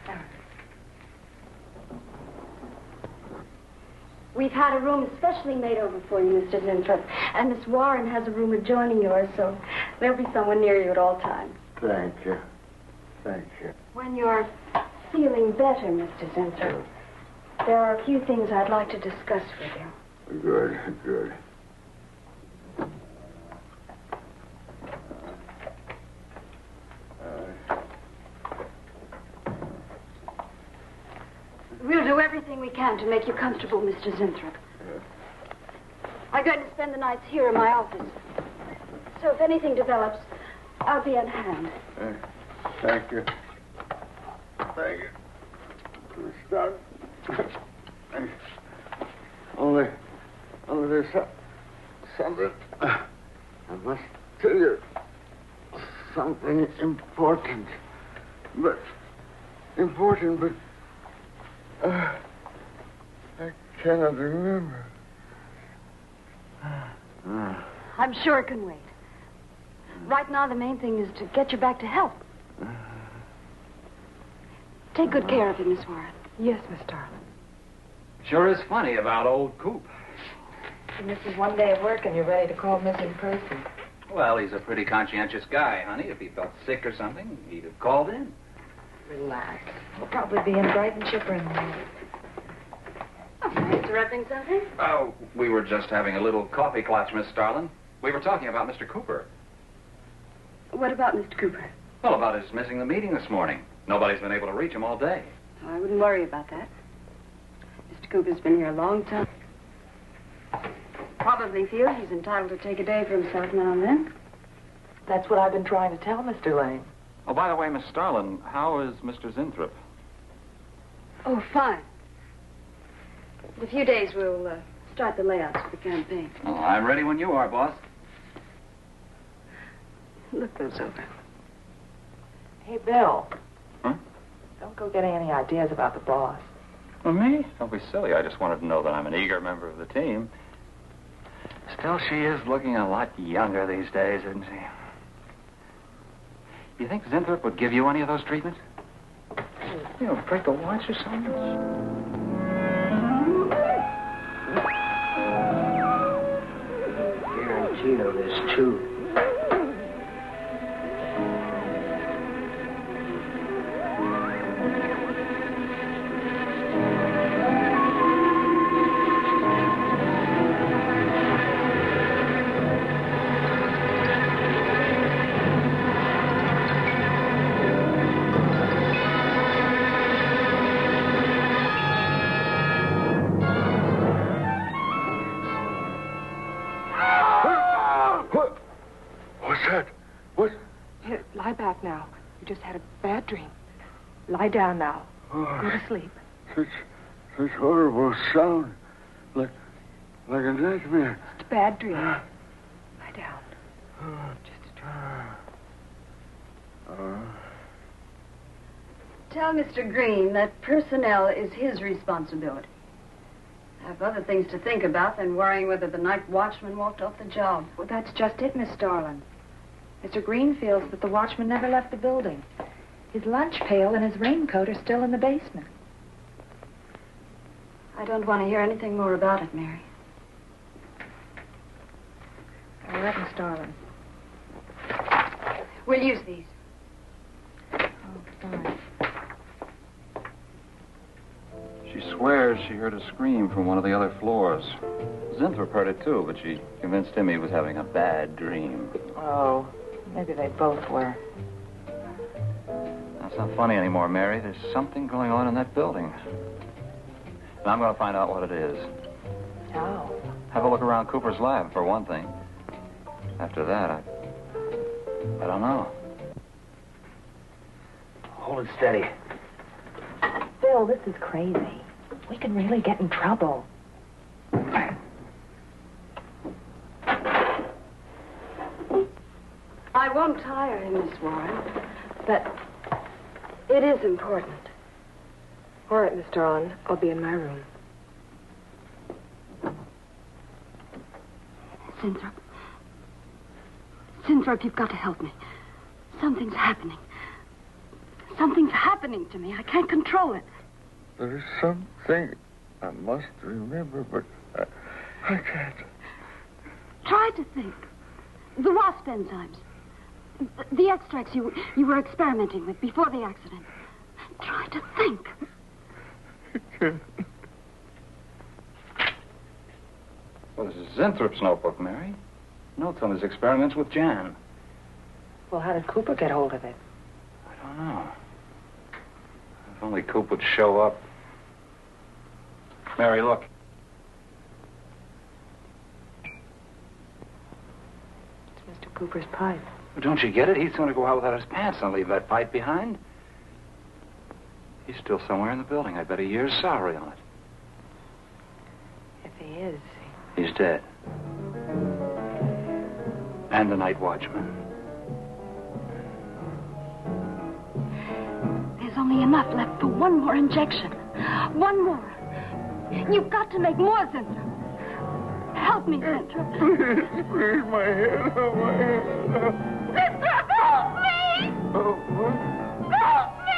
H: We've had a room especially made over for you, Mr. Zinthrop. And Miss Warren has a room adjoining yours, so there'll be someone near you at all times.
C: Thank you. Thank you.
H: When you're feeling better, Mr. Zinthrop, there are a few things I'd like to discuss with you.
C: Good, good.
H: We'll do everything we can to make you comfortable, Mr. Zinthrop. I'm going to spend the nights here in my office. So if anything develops, I'll be on hand.
C: Thank you. Thank you. Stop. Only there's something. I must tell you something important. But I cannot remember.
H: I'm sure it can wait. Right now, the main thing is to get you back to health. Take good care of him, Miss Warren.
K: Yes, Miss Darling.
J: Sure is funny about old Coop.
K: He misses one day of work and you're ready to call him missing person.
J: Well, he's a pretty conscientious guy, honey. If he felt sick or something, he'd have called in.
K: Relax. He'll probably be in bright and chipper in the morning.
H: Oh, interrupting something?
J: Oh, we were just having a little coffee clutch, Miss Starlin. We were talking about Mr. Cooper.
H: What about Mr. Cooper?
J: Well, about his missing the meeting this morning. Nobody's been able to reach him all day.
H: Oh, I wouldn't worry about that. Mr. Cooper's been here a long time. Probably feels he's entitled to take a day for himself now and then.
L: That's what I've been trying to tell Mr. Lane.
J: Oh, by the way, Miss Starlin, how is Mr. Zinthrop?
H: Oh, fine. In a few days, we'll start the layouts for the campaign.
J: Oh, I'm ready when you are, boss.
H: Look those over.
K: Hey, Bill.
J: Huh?
K: Don't go getting any ideas about the boss.
J: Well, me? Don't be silly. I just wanted to know that I'm an eager member of the team. Still, she is looking a lot younger these days, isn't she? You think Zinthrop would give you any of those treatments? You know, break the watch or something?
F: Guaranteed of this, too.
K: just had a bad dream. Lie down now.
C: Oh,
K: Go to sleep.
C: Such horrible sound. Like a nightmare.
K: It's a bad dream. Lie down. Just a dream.
H: Tell Mr. Green that personnel is his responsibility. I have other things to think about than worrying whether the night watchman walked off the job.
K: Well, that's just it, Miss Starlin. Mr. Green feels that the watchman never left the building. His lunch pail and his raincoat are still in the basement.
H: I don't want to hear anything more about it, Mary.
K: All right, Miss Starlin.
H: We'll use these.
K: Oh, fine.
J: She swears she heard a scream from one of the other floors. Zinthrop heard it too, but she convinced him he was having a bad dream.
K: Oh, maybe they both were.
J: That's not funny anymore, Mary. There's something going on in that building. And I'm going to find out what it is.
K: Oh.
J: Have a look around Cooper's lab, for one thing. After that, I don't know.
F: Hold it steady.
K: Bill, this is crazy. We could really get in trouble.
H: I won't tire him, Miss Warren, but it is important.
K: All right, Miss Starlin. I'll be in my room.
H: Zinthrop. Zinthrop, you've got to help me. Something's happening. Something's happening to me. I can't control it.
C: There's something I must remember, but I can't.
H: Try to think. The Wasp enzymes. The extracts you were experimenting with before the accident. Try to think.
J: Well, this is Zinthrop's notebook, Mary. Notes on his experiments with Jan.
K: Well, how did Cooper get hold of it?
J: I don't know. If only Coop would show up. Mary, look.
K: It's Mr. Cooper's pipe.
J: Well, don't you get it? He's going to go out without his pants and leave that pipe behind. He's still somewhere in the building. I bet a year's salary on it.
K: If he is.
J: He's dead. And the night watchman.
H: There's only enough left for one more injection. One more. You've got to make more, Zinthrop. Help me, Zinthrop.
C: Please, my head. Oh, my head.
H: Zinthrop, help me!
C: Oh, what?
H: Help me!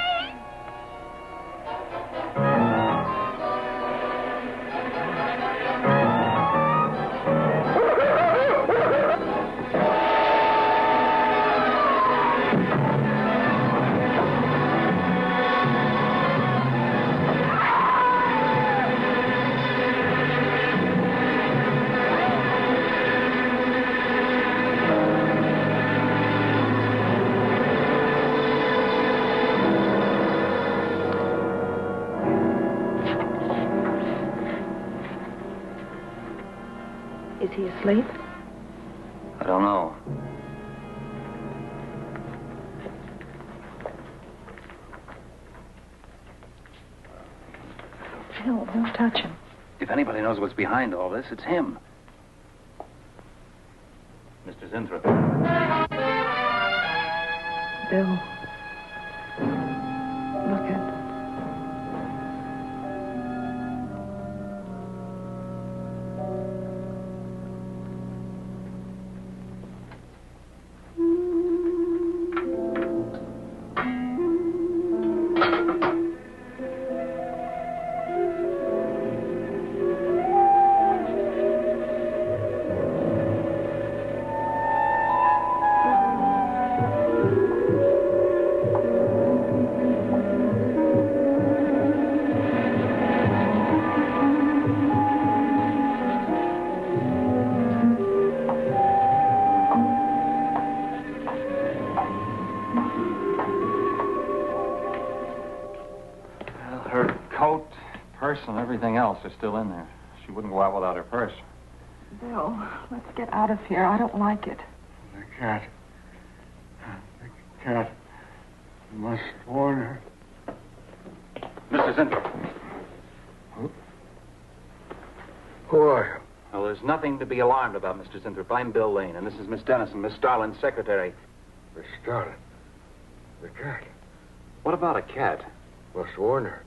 K: Is he asleep?
J: I don't know.
K: Bill, don't touch him.
J: If anybody knows what's behind all this, it's him. Mr. Zinthrop.
K: Bill. Look at...
J: And everything else are still in there. She wouldn't go out without her purse.
K: Bill, let's get out of here. I don't like it.
C: The cat. The cat. Must warn her.
J: Mr. Zinthrop.
C: Who are you?
J: Well, there's nothing to be alarmed about, Mr. Zinthrop. I'm Bill Lane, and this is Miss Dennison, Miss Starlin's secretary.
C: Miss Starlin. The cat.
J: What about a cat?
C: Must warn her.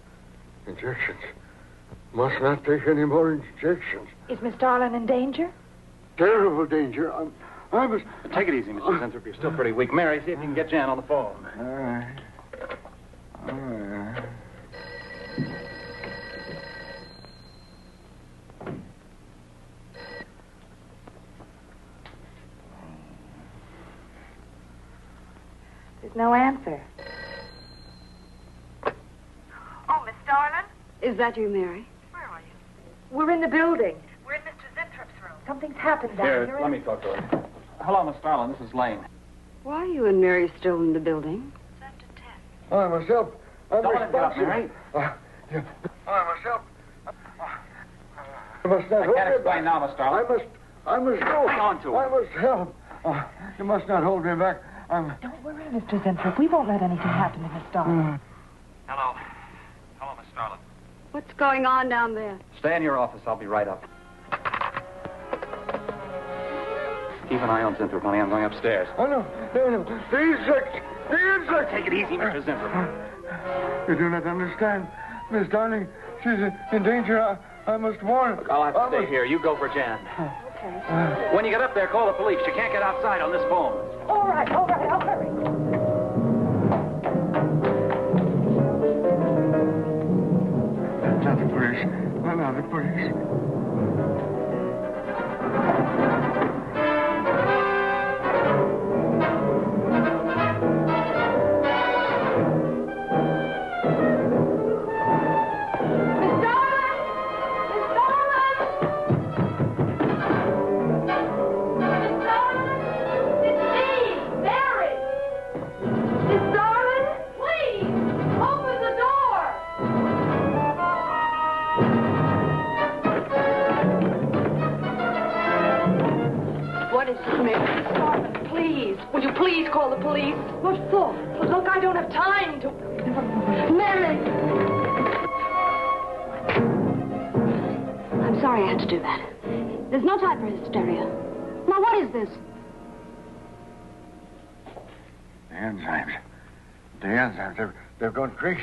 C: Injections. Must not take any more injections.
K: Is Miss Darlin in danger?
C: Terrible danger. I must...
J: Take it easy, Mr. Zinthrop. You're still pretty weak. Mary, see if you can get Jan on the phone.
C: All right. All right.
K: There's no answer.
H: Oh, Miss Darlin? Is that you, Mary?
K: Where are you? We're in the building. We're in Mr. Zinthrop's room. Something's happened down here.
J: Here, let me talk to her. Hello, Miss Starlin. This is Lane.
H: Why are you and Mary still in the building?
C: I must help. I'm
J: Don't let it get up,
C: responsible.
J: Mary.
C: I must help. I must not
J: I
C: hold
J: can't
C: me
J: explain
C: back.
J: now, Miss Starlin.
C: I must go.
J: Hang on to her.
C: I must help. You must not hold me back.
K: Don't worry, Mr. Zinthrop. We won't let anything happen to Miss Darlin.
J: Hello. Hello, Miss Starlin.
H: What's going on down there?
J: Stay in your office. I'll be right up. Keep an eye on Zinthrop, honey. I'm going upstairs.
C: Oh, no. The insect. The insect.
J: Take it easy, Mr. Zinthrop.
C: You do not understand. Miss Darling, she's in danger. I must warn her.
J: Look, I'll have to stay here. You go for Jan.
K: Okay.
J: When you get up there, call the police. You can't get outside on this phone.
K: All right. I'll hurry.
C: Not the police. Not the police.
H: What is it, Mary?
K: Darlin, please. Will you please call the police?
H: What for?
K: Look, I don't have time to...
H: Mary! I'm sorry I had to do that. There's no time for hysteria. Now, what is this?
C: The enzymes. They've gone crazy.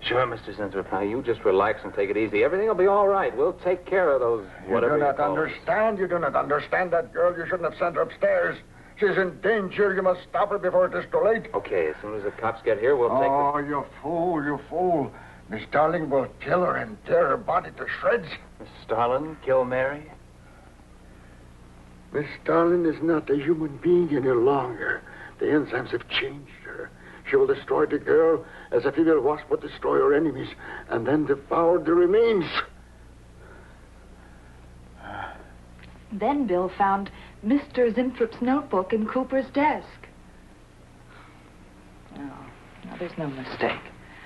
J: Sure, Mr. Zinthrop. Now, you just relax and take it easy. Everything will be all right. We'll take care of those whatever
C: You do not
J: call them.
C: understand. You do not understand that girl. You shouldn't have sent her upstairs. She's in danger. You must stop her before it is too late.
J: Okay, as soon as the cops get here, we'll take
C: Oh, you fool. Miss Darling will kill her and tear her body to shreds.
J: Miss Starlin, kill Mary?
C: Miss Darling is not a human being any longer. The enzymes have changed her. She will destroy the girl as a female wasp would destroy her enemies and then devour the remains.
K: Then Bill found Mr. Zinthrop's notebook in Cooper's desk. Now, there's no mistake.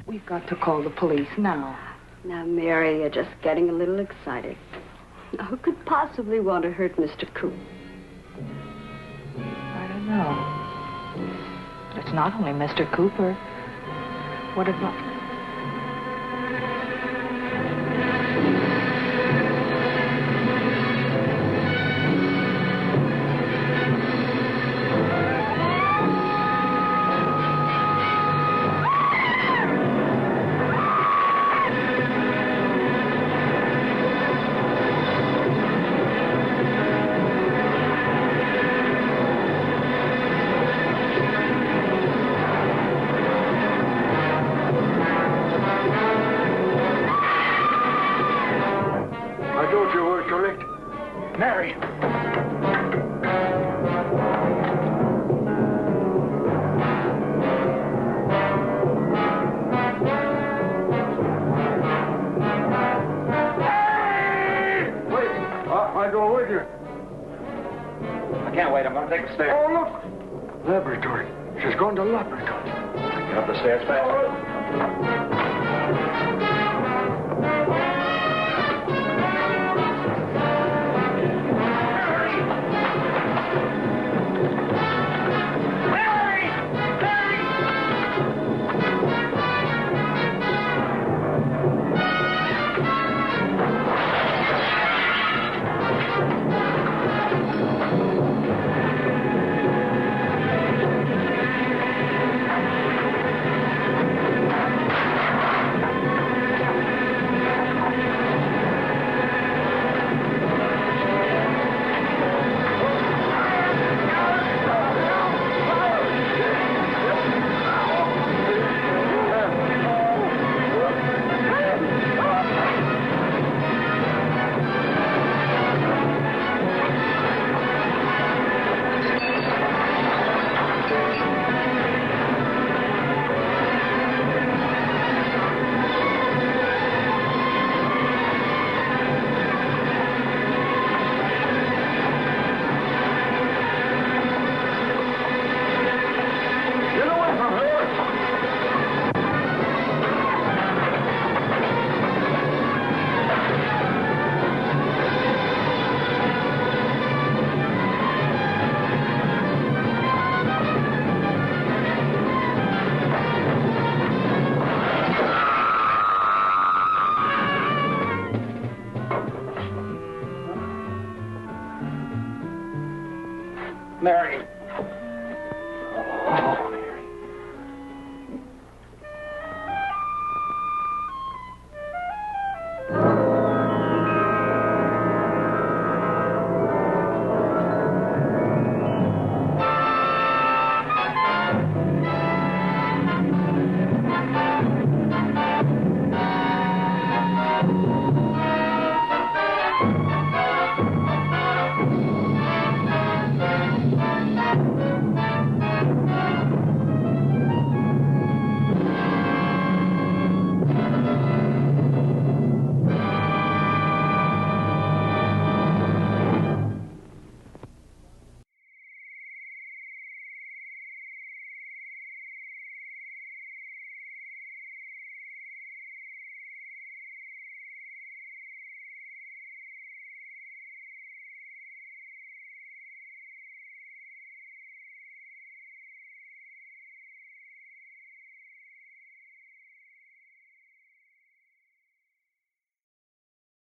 K: We've got to call the police now.
H: Now, Mary, you're just getting a little excited. Now, who could possibly want to hurt Mr. Coop?
K: I don't know. It's not only Mr. Cooper. What about...
J: Mary!
C: I go with you.
J: I can't wait. I'm going to take the stairs.
C: Oh, look. Laboratory. She's going to laboratory.
J: Get up the stairs fast.
O: Mary.